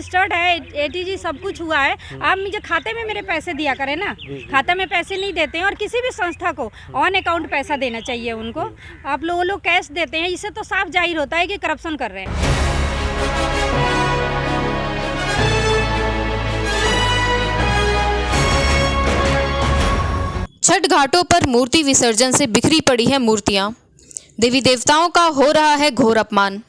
Registered है, ATG सब कुछ हुआ है। आप मुझे खाते में मेरे पैसे दिया करें ना, खाते में पैसे नहीं देते हैं। और किसी भी संस्था को ऑन अकाउंट पैसा देना चाहिए उनको। आप लोग कैश देते हैं, इससे तो साफ जाहिर होता है कि करप्शन कर रहे हैं। छठ घाटों पर मूर्ति विसर्जन से बिखरी पड़ी है मूर्तियां। देवी देवताओं का हो रहा है घोर अपमान।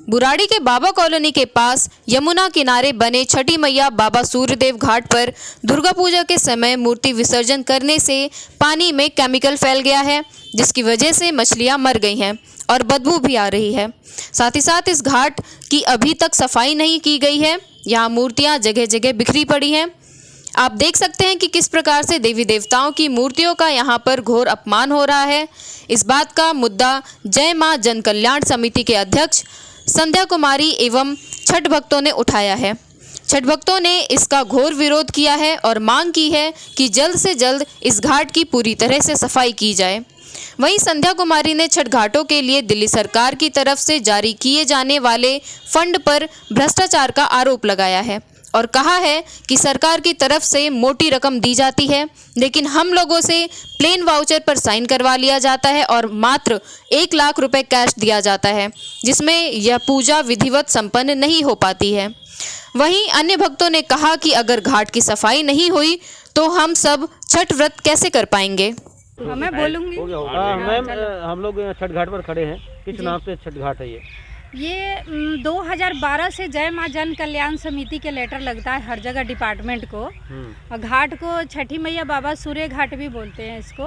बुराड़ी के बाबा कॉलोनी के पास यमुना किनारे बने छठी मैया बाबा सूर्यदेव घाट पर दुर्गा पूजा के समय मूर्ति विसर्जन करने से पानी में केमिकल फैल गया है, जिसकी वजह से मछलियां मर गई हैं और बदबू भी आ रही है। साथ ही साथ इस घाट की अभी तक सफाई नहीं की गई है। यहाँ मूर्तियां जगह जगह बिखरी पड़ी हैं। आप देख सकते हैं कि किस प्रकार से देवी देवताओं की मूर्तियों का यहाँ पर घोर अपमान हो रहा है। इस बात का मुद्दा जय मां जन कल्याण समिति के अध्यक्ष संध्या कुमारी एवं छठ भक्तों ने उठाया है। छठ भक्तों ने इसका घोर विरोध किया है और मांग की है कि जल्द से जल्द इस घाट की पूरी तरह से सफाई की जाए। वहीं संध्या कुमारी ने छठ घाटों के लिए दिल्ली सरकार की तरफ से जारी किए जाने वाले फंड पर भ्रष्टाचार का आरोप लगाया है और कहा है कि सरकार की तरफ से मोटी रकम दी जाती है, लेकिन हम लोगों से प्लेन वाउचर पर साइन करवा लिया जाता है और मात्र 1 लाख रुपए कैश दिया जाता है, जिसमें यह पूजा विधिवत संपन्न नहीं हो पाती है। वहीं अन्य भक्तों ने कहा कि अगर घाट की सफाई नहीं हुई तो हम सब छठ व्रत कैसे कर पाएंगे। मैं बोलूँगी। मैम, हम लोग छठ घाट पर खड़े हैं। किस नाम से छठ घाट है ये 2012 से जय मां जन कल्याण समिति के लेटर लगता है हर जगह डिपार्टमेंट को। और घाट को छठी मैया बाबा सूर्य घाट भी बोलते हैं इसको,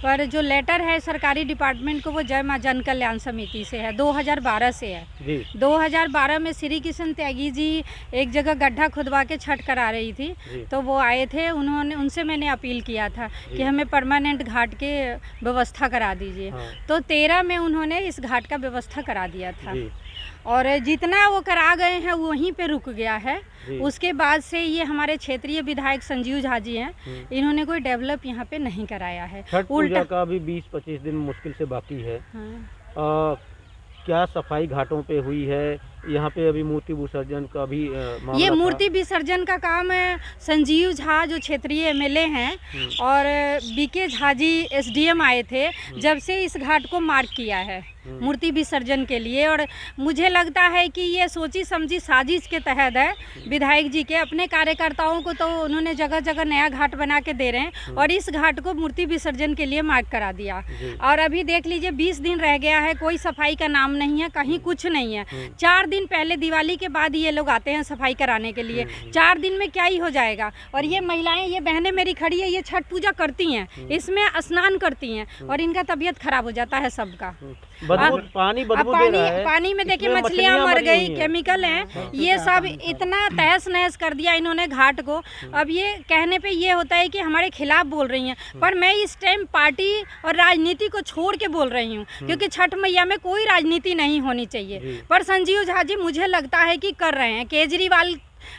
पर जो लेटर है सरकारी डिपार्टमेंट को वो जय मां जन कल्याण समिति से है, 2012 से है। 2012 में श्री कृष्ण त्यागी जी एक जगह गड्ढा खुदवा के छठ करा रही थी, तो वो आए थे, उनसे मैंने अपील किया था कि हमें परमानेंट घाट के व्यवस्था करा दीजिए। तो 13 में उन्होंने इस घाट का व्यवस्था करा दिया था और जितना वो करा गए हैं वहीं पे रुक गया है। उसके बाद से ये हमारे क्षेत्रीय विधायक संजीव झा जी हैं, इन्होंने कोई डेवलप यहाँ पे नहीं कराया है। छठ पूजा का भी 20-25 दिन मुश्किल से बाकी है। क्या सफाई घाटों पे हुई है? यहाँ पे अभी मूर्ति विसर्जन का भी ये मूर्ति विसर्जन का काम संजीव झा जो क्षेत्रीय MLA हैं और BK झा जी SDM आए थे, जब से इस घाट को मार्क किया है मूर्ति विसर्जन के लिए। और मुझे लगता है कि ये सोची समझी साजिश के तहत है विधायक जी के। अपने कार्यकर्ताओं को तो उन्होंने जगह जगह नया घाट बना के दे रहे हैं और इस घाट को मूर्ति विसर्जन के लिए मार्क करा दिया। और अभी देख लीजिए 20 दिन रह गया है, कोई सफाई का नाम नहीं है, कहीं कुछ नहीं है। 4 दिन पहले दिवाली के बाद ये लोग आते हैं सफाई कराने के लिए, 4 दिन में क्या ही हो जाएगा। और ये महिलाएं, ये बहनें मेरी खड़ी है, ये छठ पूजा करती हैं, इसमें स्नान करती हैं और इनका तबीयत खराब हो जाता है सबका। पानी में देखिए मछलियां मर गई, केमिकल हैं, ये सब इतना तहस नहस कर दिया इन्होंने घाट को। अब ये कहने पे ये होता है कि हमारे खिलाफ बोल रही हैं, पर मैं इस टाइम पार्टी और राजनीति को छोड़ के बोल रही हूँ, क्योंकि छठ मैया में कोई राजनीति नहीं होनी चाहिए। पर संजीव झा जी मुझे लगता है कि कर रहे हैं, केजरीवाल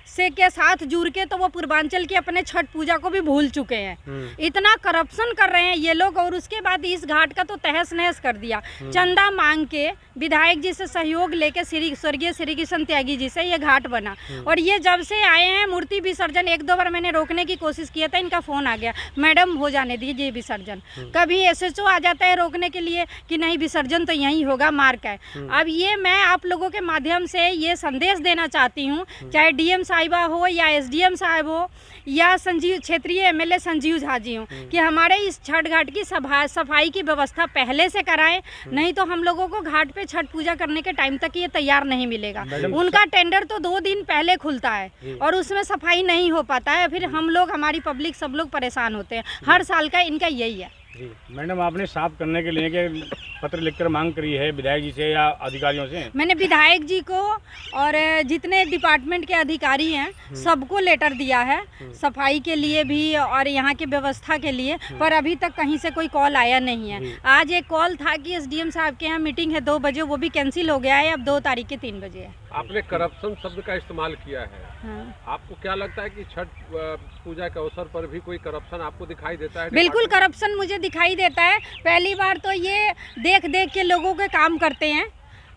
से के साथ जुड़ के तो वो पूर्वांचल की अपने छठ पूजा को भी भूल चुके हैं। इतना करप्शन कर रहे हैं ये लोग। और उसके बाद इस घाट का तो तहस नहस कर दिया। चंदा मांग के विधायक जी से सहयोग लेके स्वर्गीय श्री कृष्ण त्यागी जी से ये घाट बना। और ये जब से आए हैं मूर्ति विसर्जन 1-2 बार मैंने रोकने की कोशिश किया था, इनका फोन आ गया, मैडम हो जाने दीजिए विसर्जन। कभी SHO आ जाता है रोकने के लिए कि नहीं विसर्जन तो यहीं होगा, मार्क है। अब ये मैं आप लोगों के माध्यम से ये संदेश देना चाहती हूँ, चाहे DM साहिबा हो या SDM साहब हो या क्षेत्रीय MLA संजीव झा जी हो, कि हमारे इस छठ घाट की सफाई की व्यवस्था पहले से कराएं, नहीं तो हम लोगों को घाट पे छठ पूजा करने के टाइम तक ये तैयार नहीं मिलेगा। उनका टेंडर तो 2 दिन पहले खुलता है और उसमें सफाई नहीं हो पाता है, फिर हम लोग, हमारी पब्लिक, सब लोग परेशान होते हैं। हर साल का इनका यही है। जी मैडम, आपने साफ करने के लिए कि पत्र लिखकर मांग करी है विधायक जी से या अधिकारियों से? मैंने विधायक जी को और जितने डिपार्टमेंट के अधिकारी हैं सबको लेटर दिया है, सफाई के लिए भी और यहाँ के व्यवस्था के लिए, पर अभी तक कहीं से कोई कॉल आया नहीं है। आज एक कॉल था कि SDM साहब के यहाँ मीटिंग है 2 बजे, वो भी कैंसिल हो गया है, अब 2 तारीख के 3 बजे है। आपने करप्शन शब्द का इस्तेमाल किया है। आपको क्या लगता है कि छठ पूजा के अवसर पर भी कोई करप्शन आपको दिखाई देता है? बिल्कुल करप्शन मुझे दिखाई देता है। पहली बार तो ये देख देख के लोगों के काम करते हैं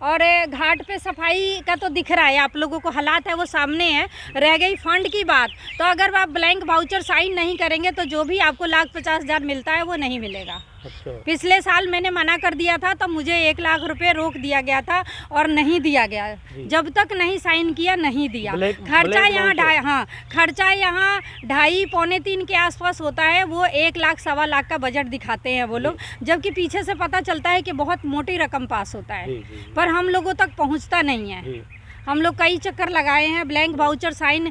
और घाट पे सफाई का तो दिख रहा है आप लोगों को, हालात है वो सामने है। रह गई फंड की बात, तो अगर आप ब्लैंक वाउचर साइन नहीं करेंगे तो जो भी आपको 1,50,000 मिलता है वो नहीं मिलेगा। अच्छा। पिछले साल मैंने मना कर दिया था तो मुझे 1 लाख रुपए रोक दिया गया था और नहीं दिया गया, जब तक नहीं साइन किया नहीं दिया। खर्चा यहाँ खर्चा यहाँ 2.5-3 के आसपास होता है, वो 1 लाख 1.25 लाख का बजट दिखाते हैं वो लोग, जबकि पीछे से पता चलता है कि बहुत मोटी रकम पास होता है, पर हम लोगों तक पहुँचता नहीं है। हम लोग कई चक्कर लगाए हैं, ब्लैंक वाउचर साइन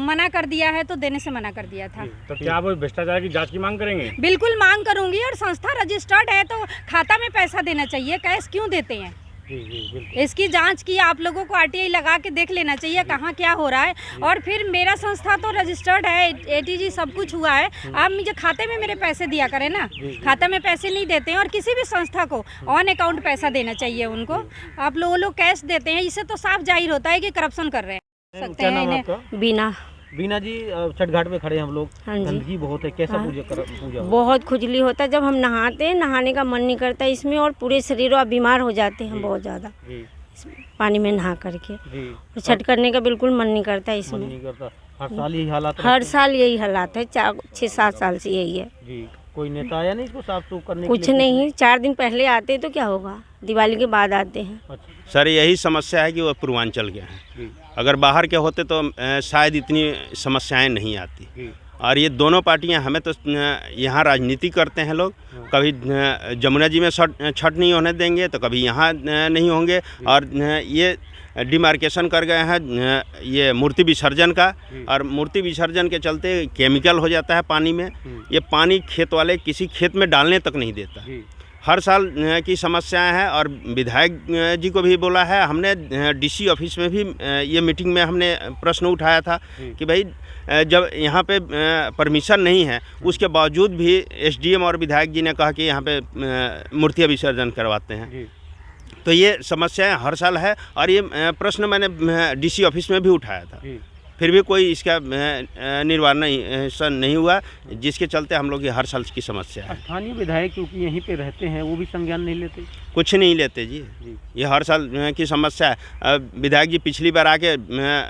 मना कर दिया है तो देने से मना कर दिया था। तो क्या आप भ्रष्टाचार की जांच की मांग करेंगे? बिल्कुल मांग करूंगी, और संस्था रजिस्टर्ड है तो खाता में पैसा देना चाहिए, कैश क्यों देते हैं? इसकी जांच की आप लोगों को आरटीआई लगा के देख लेना चाहिए कहाँ क्या हो रहा है। और फिर मेरा संस्था तो रजिस्टर्ड है, एटीजी सब कुछ हुआ है, आप मुझे खाते में मेरे पैसे दिया करें ना। खाते में पैसे नहीं देते हैं, और किसी भी संस्था को ऑन अकाउंट पैसा देना चाहिए उनको। आप लोग कैश देते हैं, इससे तो साफ जाहिर होता है कि करप्शन कर रहे हैं। सकते हैं इन्हें। बीना जी, छठ घाट पे खड़े हैं हम लोग। हाँ जी। गंदगी बहुत है, कैसा पूजा बहुत खुजली होता है, जब हम नहाते हैं नहाने का मन नहीं करता इसमें, और पूरे शरीर और बीमार हो जाते हैं बहुत ज़्यादा पानी में नहा करके। और छठ करने का बिल्कुल मन नहीं करता इसमें। नहीं करता। हर साल यही हालात, हर साल यही हालात है, 6-7 साल से यही है जी। कोई नेता आया नहीं इसको साफ सुफ करने? कुछ नहीं, 4 दिन पहले आते तो क्या होगा, दिवाली के बाद आते हैं। अच्छा। सर यही समस्या है कि वो पूर्वांचल के हैं, अगर बाहर के होते तो शायद इतनी समस्याएं नहीं आती। और ये दोनों पार्टियां, हमें तो यहाँ राजनीति करते हैं लोग, कभी जमुना जी में छठ नहीं होने देंगे तो कभी यहाँ नहीं होंगे, और ये डिमार्केशन कर गए हैं ये मूर्ति विसर्जन का, और मूर्ति विसर्जन के चलते केमिकल हो जाता है पानी में। ये पानी खेत वाले किसी खेत में डालने तक नहीं देता। हर साल की समस्याएं हैं, और विधायक जी को भी बोला है हमने, डीसी ऑफिस में भी ये मीटिंग में हमने प्रश्न उठाया था कि भाई जब यहाँ पे परमिशन नहीं है उसके बावजूद भी एसडीएम और विधायक जी ने कहा कि यहाँ पे मूर्तियाँ विसर्जन करवाते हैं। तो ये समस्याएं हर साल है, और ये प्रश्न मैंने डीसी ऑफिस में भी उठाया था, फिर भी कोई इसका निर्वारण नहीं हुआ, जिसके चलते हम लोग ये हर साल की समस्या है। स्थानीय विधायक क्योंकि यहीं पे रहते हैं, वो भी संज्ञान नहीं लेते? कुछ नहीं लेते जी, ये हर साल की समस्या है। विधायक जी पिछली बार आके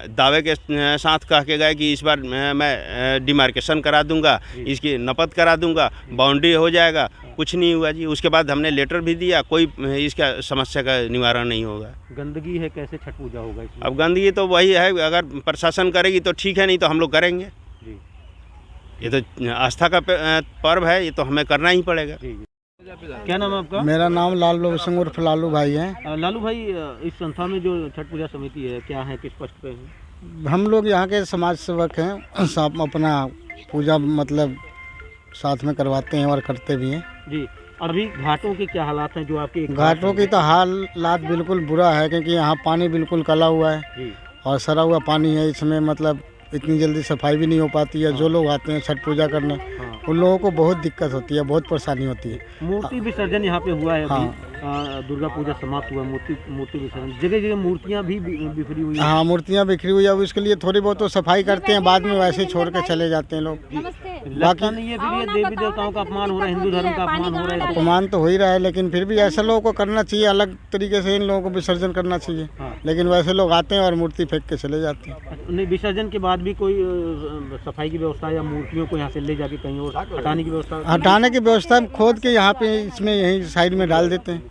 दावे के साथ कह के गए कि इस बार मैं डिमार्केशन करा दूंगा, इसकी नपत करा दूंगा, बाउंड्री हो जाएगा, कुछ नहीं हुआ जी। उसके बाद हमने लेटर भी दिया, कोई इसका समस्या का निवारण नहीं होगा। गंदगी है, कैसे छठ पूजा होगा इसमें? अब गंदगी तो वही है, अगर प्रशासन करेगी तो ठीक है, नहीं तो हम लोग करेंगे जी। ये तो आस्था का पर्व है, ये तो हमें करना ही पड़ेगा। क्या नाम है आपका? मेरा नाम लालू सिंह उर्फ लालू भाई है। लालू भाई, इस संस्था में जो छठ पूजा समिति है, क्या है, किस पक्ष पे है? हम लोग यहाँ के समाज सेवक हैं, सब अपना पूजा मतलब साथ में करवाते हैं और करते भी हैं जी। अभी घाटों के क्या हालात हैं जो आपके? घाटों की तो हालात बिल्कुल बुरा है, क्योंकि यहाँ पानी बिल्कुल काला हुआ है और सड़ा हुआ पानी है। इसमें मतलब इतनी जल्दी सफाई भी नहीं हो पाती है। जो लोग आते हैं छठ पूजा करने, उन लोगों को बहुत दिक्कत होती है, बहुत परेशानी होती है। मूर्ति विसर्जन यहाँ पे हुआ है अभी, दुर्गा पूजा समाप्त हुआ, मूर्ति विसर्जन, जगह जगह मूर्तियाँ भी बिखरी हुई हैं। हाँ, मूर्तियाँ बिखरी हुई है, उसके लिए थोड़ी बहुत तो सफाई करते हैं, बाद में वैसे छोड़ के चले जाते हैं लोग। बाकी नहीं है, फिर ये देवी देवताओं का अपमान हो रहा है, हिंदू धर्म का अपमान हो रहा है। अपमान तो हो ही रहा है, लेकिन फिर भी ऐसे लोगों को करना चाहिए, अलग तरीके से इन लोगों को विसर्जन करना चाहिए। लेकिन वैसे लोग आते हैं और मूर्ति फेंक के चले जाते हैं। नहीं, विसर्जन के बाद भी कोई सफाई की व्यवस्था या मूर्तियों को यहाँ से ले जाके कहीं और हटाने की व्यवस्था? हटाने की व्यवस्था खोद के यहाँ पे इसमें यहीं साइड में डाल देते हैं,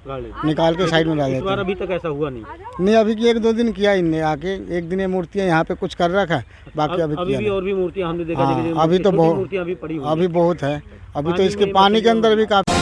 निकाल के साइड में डाल देते हैं। अभी तक ऐसा हुआ नहीं? नहीं, अभी की 1-2 दिन किया इनने आके, एक दिन ये मूर्तियाँ यहाँ पे कुछ कर रखा है, बाकी अभी भी और भी मूर्तियाँ हमने देखा। अभी तो बहुत, अभी बहुत है, अभी तो इसके पानी के अंदर भी काफी